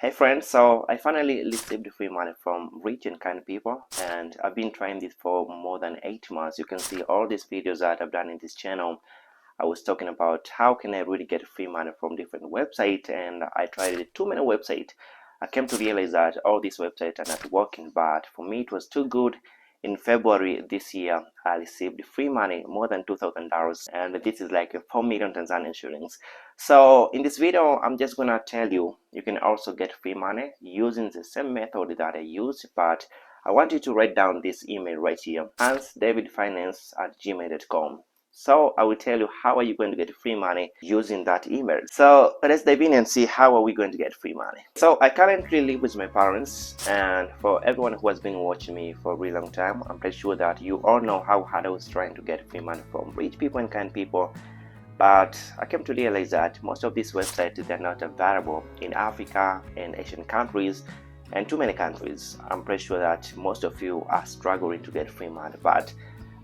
Hey friends, so I finally received free money from rich and kind people, and I've been trying this for more than 8 months. You can see all these videos that I've done in this channel. I was talking about how can I really get free money from different websites, and I tried too many websites. I came to realize that all these websites are not working, but for me it was too good. In February this year, I received free money, more than $2,000, and this is like 4 million Tanzanian shillings. So in this video, I'm just gonna tell you, you can also get free money using the same method that I used, but I want you to write down this email right here, hansdavidfinance@gmail.com. So I will tell you how are you going to get free money using that email. So let's dive in and see how are we going to get free money. So I currently live with my parents, and for everyone who has been watching me for a really long time, I'm pretty sure that you all know how hard I was trying to get free money from rich people and kind people. But I came to realize that most of these websites, they're not available in Africa and Asian countries and too many countries. I'm pretty sure that most of you are struggling to get free money, but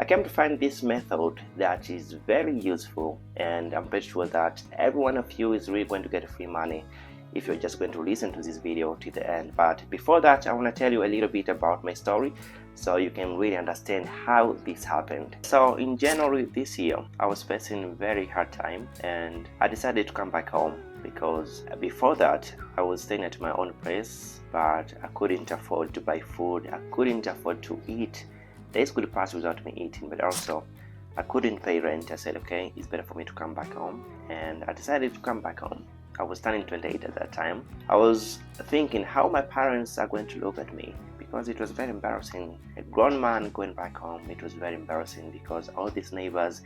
I came to find this method that is very useful, and I'm pretty sure that every one of you is really going to get free money if you're just going to listen to this video to the end. But before that, I want to tell you a little bit about my story so you can really understand how this happened. So in January this year, I was facing a very hard time, and I decided to come back home because before that I was staying at my own place, but I couldn't afford to buy food. I couldn't afford to eat. Days could pass without me eating, but also I couldn't pay rent. I said, okay, it's better for me to come back home, and I decided to come back home. I was turning 28 at that time. I was thinking how my parents are going to look at me, because it was very embarrassing. A grown man going back home, it was very embarrassing because all these neighbors,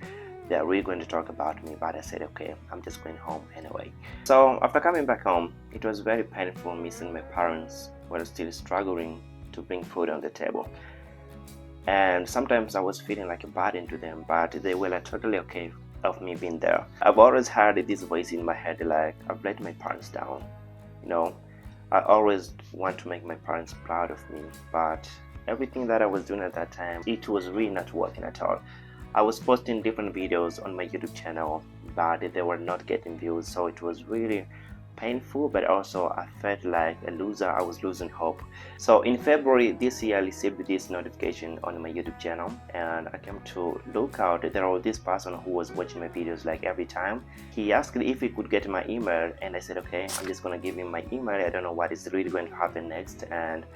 they are really going to talk about me. But I said, okay, I'm just going home anyway. So after coming back home, it was very painful missing my parents while still struggling to bring food on the table. And sometimes I was feeling like a burden to them, but they were like totally okay of me being there. I've always had this voice in my head like, I've let my parents down. I always want to make my parents proud of me, but everything that I was doing at that time, it was really not working at all. I was posting different videos on my YouTube channel, but they were not getting views, so it was really painful, but also I felt like a loser. I was losing hope. So in February this year, I received this notification on my YouTube channel, and I came to look out. There was this person who was watching my videos like every time. He asked if he could get my email, and I said, okay, I'm just gonna give him my email. I don't know what is really going to happen next. And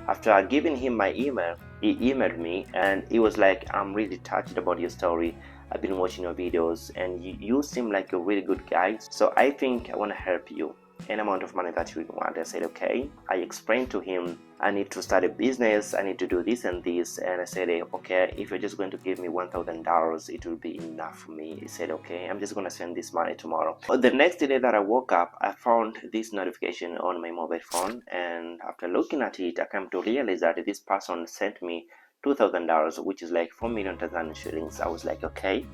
after giving him my email, he emailed me, and he was like, I'm really touched about your story. I've been watching your videos, and you seem like a really good guy, so I think I want to help you. Any amount of money that you want. I said, okay. I explained to him I need to start a business, I need to do this and this, and I said, okay, if you're just going to give me $1,000, it will be enough for me. He said, okay, I'm just going to send this money tomorrow. The next day that I woke up, I found this notification on my mobile phone, and after looking at it, I came to realize that this person sent me $2,000, which is like 4 million Tanzanian shillings. I was like, okay,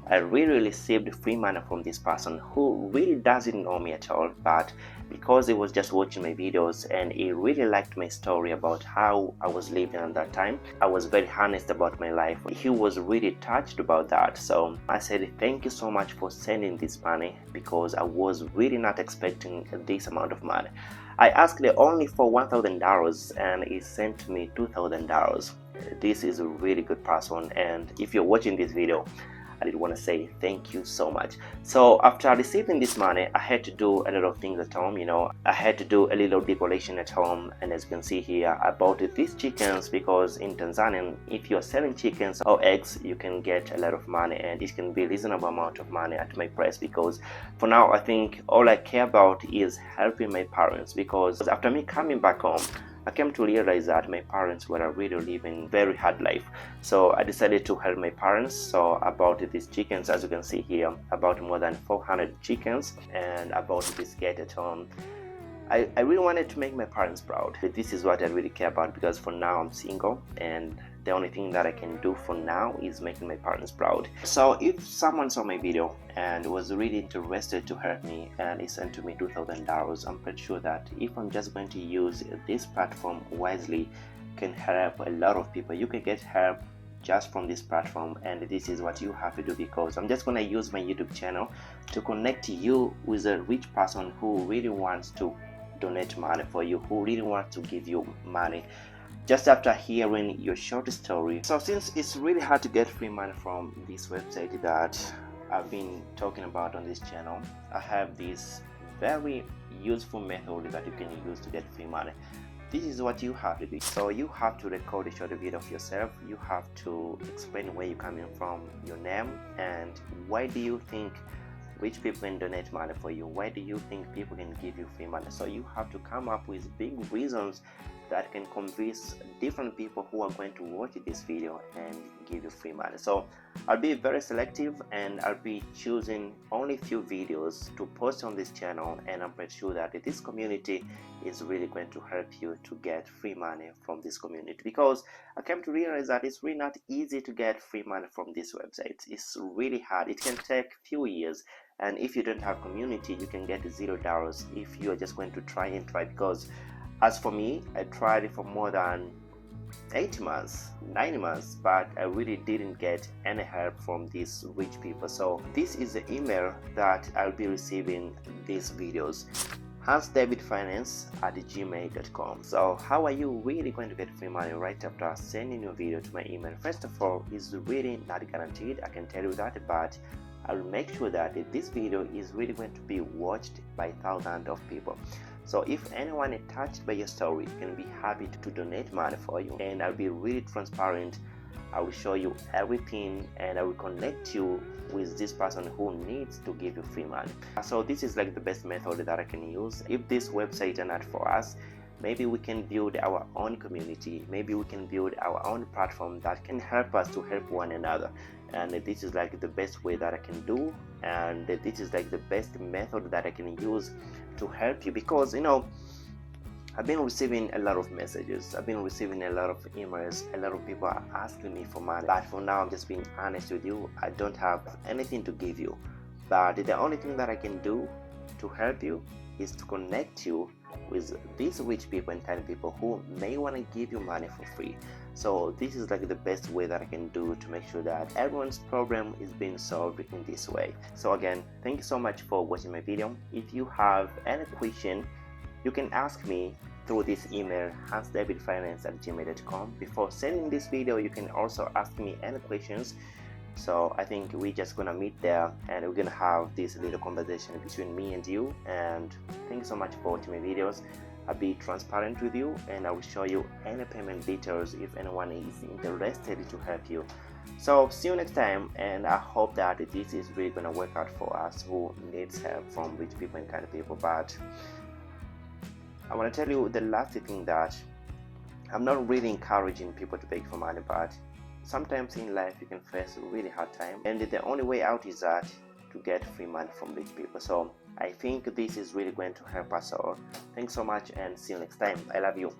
I really received free money from this person who really doesn't know me at all, but because he was just watching my videos and he really liked my story about how I was living at that time, I was very honest about my life. He was really touched about that. So I said, thank you so much for sending this money, because I was really not expecting this amount of money. I asked only for $1,000, and he sent me $2,000. This is a really good person, and if you're watching this video, I did want to say thank you so much. So after receiving this money, I had to do a lot of things at home. I had to do a little decoration at home, and as you can see here, I bought these chickens because in Tanzania, if you're selling chickens or eggs, you can get a lot of money, and it can be a reasonable amount of money at my price, because for now I think all I care about is helping my parents, because after me coming back home, I came to realize that my parents were really living very hard life. So I decided to help my parents. So I bought these chickens, as you can see here, about more than 400 chickens, and I bought this gate at home. I really wanted to make my parents proud. This is what I really care about, because for now I'm single, and the only thing that I can do for now is making my parents proud. So if someone saw my video and was really interested to help me and he sent to me $2,000, I'm pretty sure that if I'm just going to use this platform wisely, can help a lot of people. You can get help just from this platform, and this is what you have to do, because I'm just going to use my YouTube channel to connect you with a rich person who really wants to donate money for you, who really want to give you money just after hearing your short story. So since it's really hard to get free money from this website that I've been talking about on this channel, I have this very useful method that you can use to get free money. This is what you have to do. So you have to record a short video of yourself. You have to explain where you're coming from, your name, and why do you think rich people can donate money for you. Why do you think people can give you free money? So you have to come up with big reasons that can convince different people who are going to watch this video and give you free money. So I'll be very selective and I'll be choosing only few videos to post on this channel, and I'm pretty sure that this community is really going to help you to get free money from this community, because I came to realize that it's really not easy to get free money from this website. It's really hard. It can take few years, and if you don't have community, you can get $0 if you are just going to try, because as for me, I tried it for more than 8 months, 9 months, but I really didn't get any help from these rich people. So this is the email that I'll be receiving these videos: hansdavidfinance@gmail.com. So how are you really going to get free money right after sending your video to my email? First of all, it's really not guaranteed, I can tell you that, but I will make sure that this video is really going to be watched by thousands of people. So if anyone is touched by your story, can be happy to donate money for you, and I'll be really transparent. I will show you everything, and I will connect you with this person who needs to give you free money. So this is like the best method that I can use. If this website is not for us, maybe we can build our own community. Maybe we can build our own platform that can help us to help one another. And this is like the best way that I can do, and this is like the best method that I can use to help you, because I've been receiving a lot of messages, I've been receiving a lot of emails, a lot of people are asking me for money, but for now I'm just being honest with you. I don't have anything to give you, but the only thing that I can do to help you is to connect you with these rich people and tiny people who may want to give you money for free. So this is like the best way that I can do to make sure that everyone's problem is being solved in this way. So again, thank you so much for watching my video. If you have any question, you can ask me through this email, hansdavidfinance@gmail.com. Before sending this video, you can also ask me any questions. So I think we're just gonna meet there and we're gonna have this little conversation between me and you. And thank you so much for watching my videos. I'll be transparent with you, and I will show you any payment details if anyone is interested to help you. So see you next time, and I hope that this is really gonna work out for us who needs help from rich people and kind of people. But I want to tell you the last thing, that I'm not really encouraging people to beg for money, but sometimes in life you can face a really hard time, and the only way out is that to get free money from rich people. So I think this is really going to help us all. Thanks so much, and see you next time. I love you.